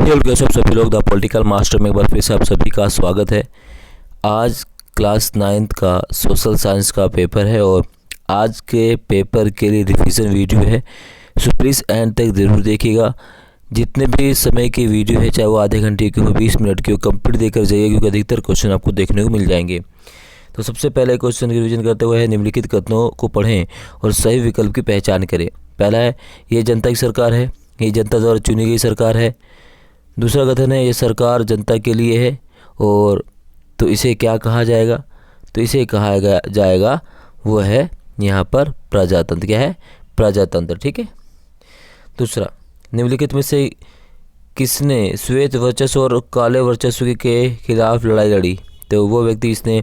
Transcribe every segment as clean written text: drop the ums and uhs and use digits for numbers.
Hello कैसे आप सभी लोग द पॉलिटिकल मास्टर में एक बार फिर से आप सभी का स्वागत है। आज क्लास 9th का सोशल साइंस का पेपर है और आज के पेपर के लिए रिवीजन वीडियो है, सो प्लीज़ एंड तक ज़रूर देखिएगा। जितने भी समय की वीडियो है, चाहे वो आधे घंटे की हो, 20 मिनट की हो, कंप्लीट देकर जाइए क्योंकि अधिकतर क्वेश्चन आपको देखने को मिल जाएंगे। तो सबसे पहले क्वेश्चन की रिवीजन करते हुए है, निम्नलिखित कथनों को पढ़ें और सही विकल्प की पहचान करें। पहला है, ये जनता की सरकार है, ये जनता द्वारा चुनी गई सरकार है। दूसरा कथन है, ये सरकार जनता के लिए है और तो इसे क्या कहा जाएगा, तो इसे कहा जाएगा वो है यहाँ पर प्रजातंत्र। क्या है? प्रजातंत्र। ठीक है। दूसरा, निम्नलिखित में से किसने श्वेत वर्चस्व और काले वर्चस्व के खिलाफ लड़ाई लड़ी? तो वो व्यक्ति इसने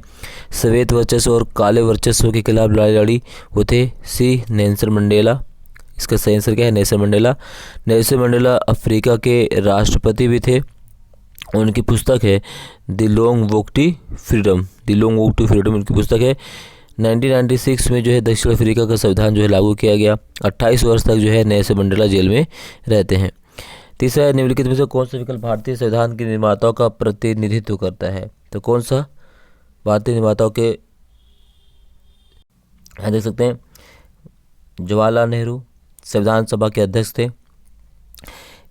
श्वेत वर्चस्व और काले वर्चस्व के खिलाफ लड़ाई लड़ी वो थे सी नेल्सन मंडेला। इसका सही आंसर क्या है? Nelson Mandela. Nelson Mandela Africa के राष्ट्रपति भी थे। उनकी पुस्तक है the long walk to freedom. The long walk to freedom उनकी पुस्तक है। 1996 में जो है दक्षिण अफ्रीका का संविधान जो है लागू किया गया। 28 वर्ष तक जो है नेल्सन मंडेला जेल में रहते हैं। तीसरा है, निम्नलिखित में से कौन सा विकल्प भारतीय संविधान के निर्माताओं का प्रतिनिधित्व करता है? तो कौन सा भारतीय निर्माताओं के, यहाँ देख सकते हैं, जवाहरलाल नेहरू संविधान सभा के अध्यक्ष थे।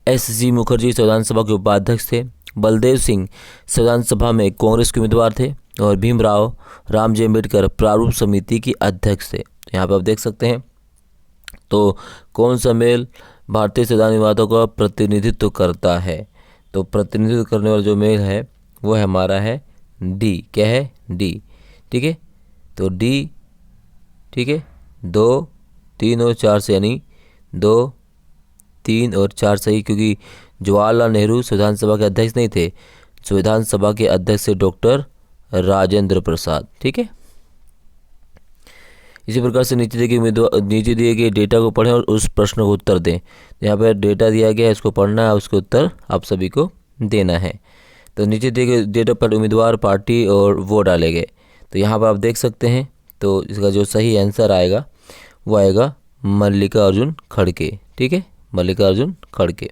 एस.जी. मुखर्जी संविधान सभा के उपाध्यक्ष थे। बलदेव सिंह संविधान सभा में कांग्रेस के उम्मीदवार थे और भीमराव रामजी अम्बेडकर प्रारूप समिति के अध्यक्ष थे। यहाँ पर आप देख सकते हैं। तो कौन सा मेल भारतीय संविधान निर्माताओं का प्रतिनिधित्व करता है? तो प्रतिनिधित्व करने वाला जो मेल है वो है हमारा है डी। क्या है? डी। ठीक है। तो डी, ठीक है, 2, 3 और 4 से, यानी 2, 3 और 4 सही, क्योंकि जवाहरलाल नेहरू संविधान सभा के अध्यक्ष नहीं थे। संविधान सभा के अध्यक्ष थे डॉक्टर राजेंद्र प्रसाद। ठीक है। इसी प्रकार से नीचे दिए गए डेटा को पढ़ें और उस प्रश्न को उत्तर दें। यहाँ पर डेटा दिया गया है, इसको पढ़ना है, उसके उत्तर आप सभी को देना है। तो नीचे दिए गए डेटा पर उम्मीदवार, पार्टी और वो डाले गए। तो यहाँ पर आप देख सकते हैं। तो इसका जो सही आंसर आएगा वो आएगा मल्लिकार्जुन खड़गे। ठीक है, मल्लिकार्जुन खड़गे।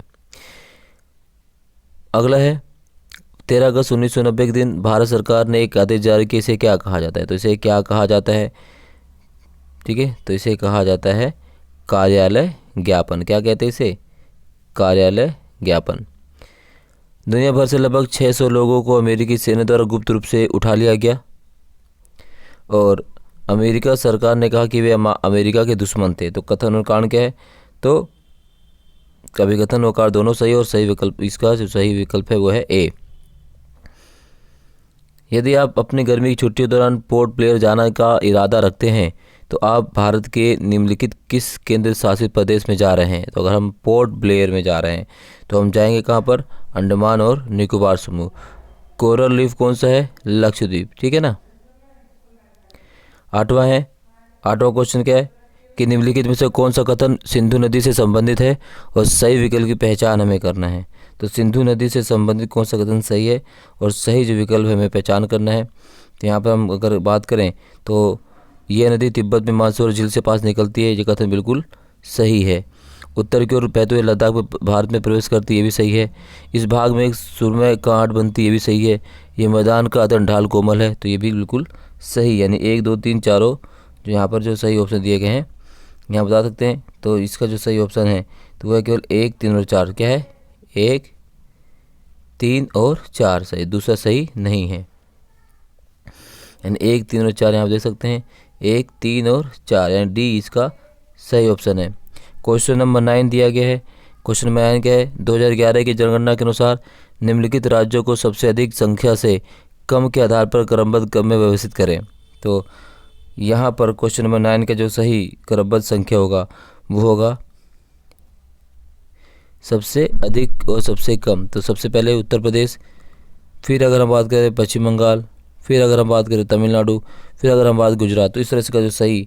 अगला है, 13 अगस्त 1990 के दिन भारत सरकार ने एक आदेश जारी किया, इसे क्या कहा जाता है? तो इसे क्या कहा जाता है? ठीक है, तो इसे कहा जाता है कार्यालय ज्ञापन। क्या कहते हैं इसे? कार्यालय ज्ञापन। दुनिया भर से लगभग 600 लोगों को अमेरिकी सेना द्वारा गुप्त रूप से उठा लिया गया और अमेरिका सरकार ने कहा कि वे अमेरिका के दुश्मन थे। तो कथन और कारण क्या है? तो कभी कथन और कारण दोनों सही और सही विकल्प, इसका जो सही विकल्प है वो है ए। यदि आप अपनी गर्मी की छुट्टियों के दौरान पोर्ट ब्लेयर जाने का इरादा रखते हैं तो आप भारत के निम्नलिखित किस केंद्र शासित प्रदेश में जा रहे हैं? तो अगर हम पोर्ट ब्लेयर में जा रहे हैं तो हम जाएंगे कहाँ पर? अंडमान और निकोबार समूह। कोरल रीफ कौन सा है? लक्षद्वीप। ठीक है ना। आठवां क्वेश्चन क्या है कि निम्नलिखित में से कौन सा कथन सिंधु नदी से संबंधित है और सही विकल्प की पहचान हमें करना है? तो सिंधु नदी से संबंधित कौन सा कथन सही है और सही जो विकल्प है हमें पहचान करना है। तो यहाँ पर हम अगर बात करें तो यह नदी तिब्बत में मानसरोवर झील से पास निकलती है, ये कथन बिल्कुल सही है। उत्तर की ओर बहते हुए लद्दाख में भारत में प्रवेश करती है, ये भी सही है। इस भाग में एक सुरमई कांट बनती है, ये भी सही है। ये मैदान का अदन ढाल कोमल है, तो ये भी बिल्कुल सही, यानी 1, 2, 3 चारों जो यहाँ पर जो सही ऑप्शन दिए गए हैं यहाँ बता सकते हैं। तो इसका जो सही ऑप्शन है तो वह केवल 1, 3 और 4। क्या है? 1, 3 और 4 सही, दूसरा सही नहीं है। यानी 1, 3 और 4 यहाँ देख सकते हैं, 1, 3 और 4, यानी डी इसका सही ऑप्शन है। क्वेश्चन नंबर 9 दिया गया है। क्वेश्चन नंबर 9 क्या है? 2011 की जनगणना के अनुसार निम्नलिखित राज्यों को सबसे अधिक संख्या से कम के आधार पर क्रमबद्ध क्रम में व्यवस्थित करें। तो यहाँ पर क्वेश्चन नंबर 9 का जो सही क्रमबद्ध संख्या होगा वो होगा सबसे अधिक और सबसे कम। तो सबसे पहले उत्तर प्रदेश, फिर अगर हम बात करें पश्चिम बंगाल, फिर अगर हम बात करें तमिलनाडु, फिर अगर हम बात गुजरात। तो इस तरह से का जो सही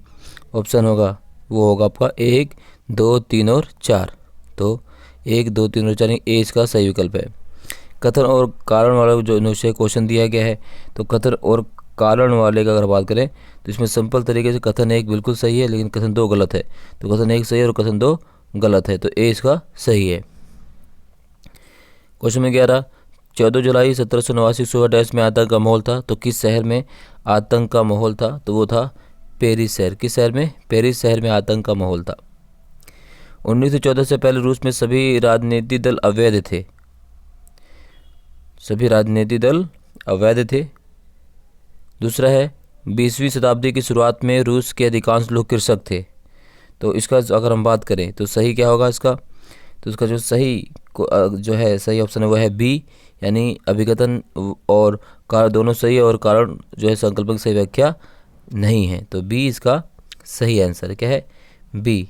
ऑप्शन होगा वो होगा आपका 1, 2, 3 और 4। तो 1, 2, 3 और 4 ए इसका सही विकल्प है। कथन और कारण वाला जो निश्चय क्वेश्चन दिया गया है, तो कथन और कारण वाले का अगर बात करें तो इसमें सिंपल तरीके से कथन 1 बिल्कुल सही है लेकिन कथन 2 गलत है। तो कथन 1 सही है और कथन 2 गलत है, तो ए इसका सही है। क्वेश्चन नंबर 11, 14 जुलाई 1789 सुबह डैश में आतंक का माहौल था, तो किस शहर में आतंक का माहौल था? तो वो था पेरिस शहर। किस शहर में? पेरिस शहर में आतंक का माहौल था। 1914 से पहले रूस में सभी राजनीतिक दल अवैध थे। सभी राजनीतिक दल अवैध थे। दूसरा है 20वीं शताब्दी की शुरुआत में रूस के अधिकांश लोग कृषक थे। तो इसका अगर हम बात करें तो सही क्या होगा इसका? तो इसका जो सही जो है सही ऑप्शन है वो है बी, यानी अभिकथन और कारण दोनों सही है और कारण जो है संकल्पक सही व्याख्या नहीं है। तो बी इसका सही आंसर क्या है? बी।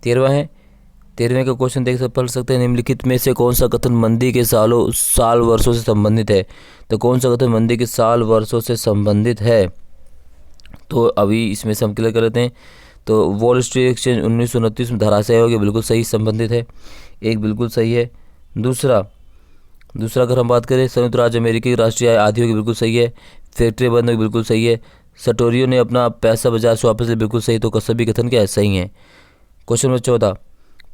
13वें का क्वेश्चन पढ़ सकते हैं। निम्नलिखित में से कौन सा कथन मंदी के साल वर्षों से संबंधित है? तो कौन सा कथन मंदी के साल वर्षों से संबंधित है? तो अभी इसमें से हम क्लियर कर लेते हैं। तो वॉल स्ट्रीट एक्सचेंज 1929 में धराशायी हो गया, बिल्कुल सही संबंधित है, एक बिल्कुल सही है। दूसरा अगर हम बात करें संयुक्त राज्य अमेरिका की राष्ट्रीय आय आधी होगी, बिल्कुल सही है। फैक्ट्री बंद होगी, बिल्कुल सही है। सटोरियो ने अपना पैसा बाजार से वापस लिया, बिल्कुल सही। तो सभी कथन क्या है? सही है। क्वेश्चन नंबर 14,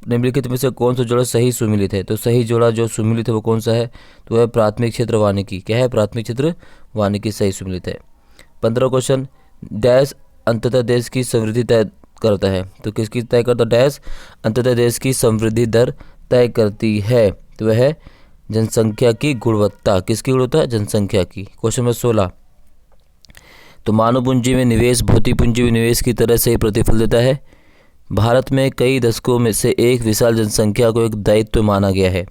निम्नलिखित में से कौन सा जोड़ा सही सुमिलित है? तो सही जोड़ा जो सुमिलित है वो कौन सा है? तो वह प्राथमिक क्षेत्र वानिकी। क्या है? प्राथमिक क्षेत्र वानिकी सही सुमिलित है। 15 क्वेश्चन, डैश अंततः देश की समृद्धि तय करता है। तो किसकी तय करता? डैश अंततः देश की समृद्धि दर तय करती है। तो वह है जनसंख्या की गुणवत्ता। किसकी गुणवत्ता? जनसंख्या की। क्वेश्चन नंबर 16, तो मानव पूंजी में निवेश भौतिक पूंजी में निवेश की तरह से ही प्रतिफल देता है। भारत में कई दशकों में से एक विशाल जनसंख्या को एक दायित्व माना गया है।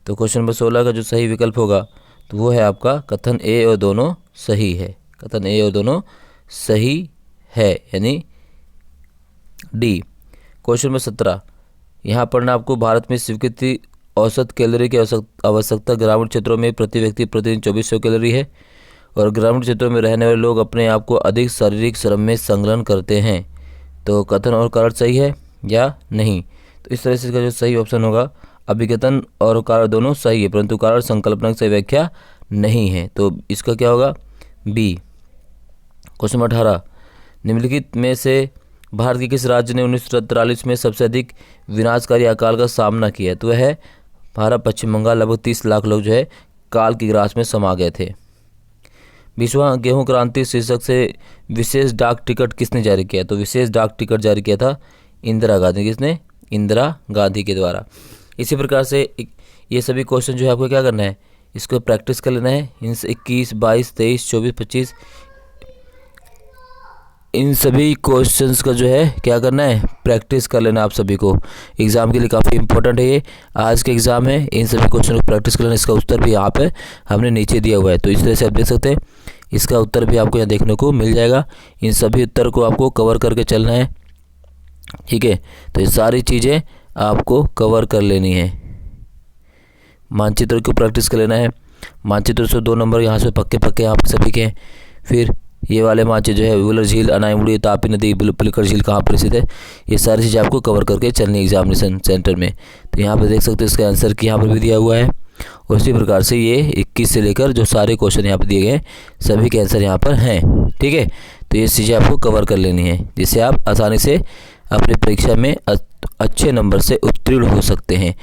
तो क्वेश्चन नंबर 16 का जो सही विकल्प होगा तो वो है आपका कथन ए और दोनों सही है। कथन ए और दोनों सही है, यानी डी। क्वेश्चन नंबर 17, यहाँ पढ़ना आपको। भारत में स्वीकृति औसत कैलोरी की आवश्यकता ग्रामीण क्षेत्रों में प्रति व्यक्ति प्रतिदिन 2400 कैलोरी है और ग्रामीण क्षेत्रों में रहने वाले लोग अपने आप को अधिक शारीरिक श्रम में संलग्न करते हैं। तो कथन और कारण सही है या नहीं? तो इस तरह से इसका जो सही ऑप्शन होगा, अभिकथन और कारण दोनों सही है परंतु कारण संकल्पना की व्याख्या नहीं है। तो इसका क्या होगा? बी। क्वेश्चन नंबर 18, निम्नलिखित में से भारत के किस राज्य ने 1943 में सबसे अधिक विनाशकारी अकाल का सामना किया? तो वह है भारत पश्चिम बंगाल। लगभग 30 लाख लोग जो है काल की ग्रास में समा गए थे। 20वां गेहूं क्रांति शीर्षक से विशेष डाक टिकट किसने जारी किया? तो विशेष डाक टिकट जारी किया था इंदिरा गांधी। किसने? इंदिरा गांधी के द्वारा। इसी प्रकार से ये सभी क्वेश्चन जो है आपको क्या करना है? इसको प्रैक्टिस कर लेना है। इन 21, 22, 23, 24, 25 इन सभी क्वेश्चंस का जो है क्या करना है? प्रैक्टिस कर लेना आप सभी को। एग्ज़ाम के लिए काफ़ी इंपॉर्टेंट है ये। आज के एग्ज़ाम है, इन सभी क्वेश्चन को प्रैक्टिस कर लेना। इसका उत्तर भी यहाँ पे हमने नीचे दिया हुआ है, तो इस तरह से आप देख सकते हैं। इसका उत्तर भी आपको यहाँ देखने को मिल जाएगा। इन सभी उत्तर को आपको कवर करके चलना है, ठीक है। तो ये सारी चीज़ें आपको कवर कर लेनी है। मानचित्र को प्रैक्टिस कर लेना है। मानचित्र से 2 नंबर यहाँ से पक्के आप सभी के। फिर ये वाले मानचित्र जो है वुलर झील, अनाईमुड़ी, तापी नदी, पुलिकर झील कहाँ पर स्थित है, ये सारी चीज़ें आपको कवर करके चलनी एग्जामिनेशन सेंटर में। तो यहाँ पर देख सकते हैं इसका आंसर कि यहाँ पर भी दिया हुआ है। और इसी प्रकार से ये 21 से लेकर जो सारे क्वेश्चन यहाँ पर दिए गए सभी के आंसर यहाँ पर हैं, ठीक है। तो ये चीज़ें आपको कवर कर लेनी है जिससे आप आसानी से अपनी परीक्षा में अच्छे नंबर से उत्तीर्ण हो सकते हैं।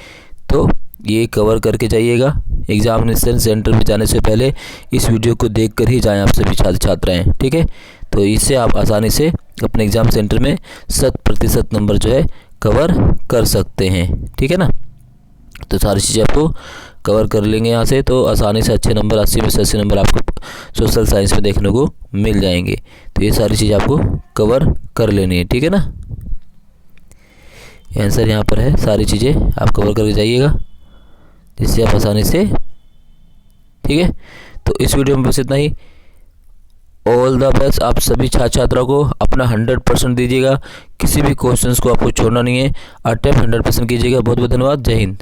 तो ये कवर करके जाइएगा। एग्जामिनेशन सेंटर में जाने से पहले इस वीडियो को देखकर ही जाएं आप सभी छात्र छात्राएँ, ठीक है। तो इससे आप आसानी से अपने एग्ज़ाम सेंटर में 100% नंबर जो है कवर कर सकते हैं, ठीक है ना। तो सारी चीज़ें आपको कवर कर लेंगे यहाँ से, तो आसानी से अच्छे नंबर 80 में से 80 नंबर आपको सोशल साइंस में देखने को मिल जाएंगे। तो ये सारी चीज़ें आपको कवर कर लेनी है, ठीक है ना। आंसर यहाँ पर है, सारी चीज़ें आप कवर करके जाइएगा जिससे आप आसानी से, ठीक है। तो इस वीडियो में बस इतना ही। ऑल द बेस्ट आप सभी छात्र छात्राओं को। अपना 100% दीजिएगा, किसी भी क्वेश्चंस को आपको छोड़ना नहीं है। अटेम्प्ट 100% कीजिएगा। बहुत बहुत धन्यवाद। जय हिंद।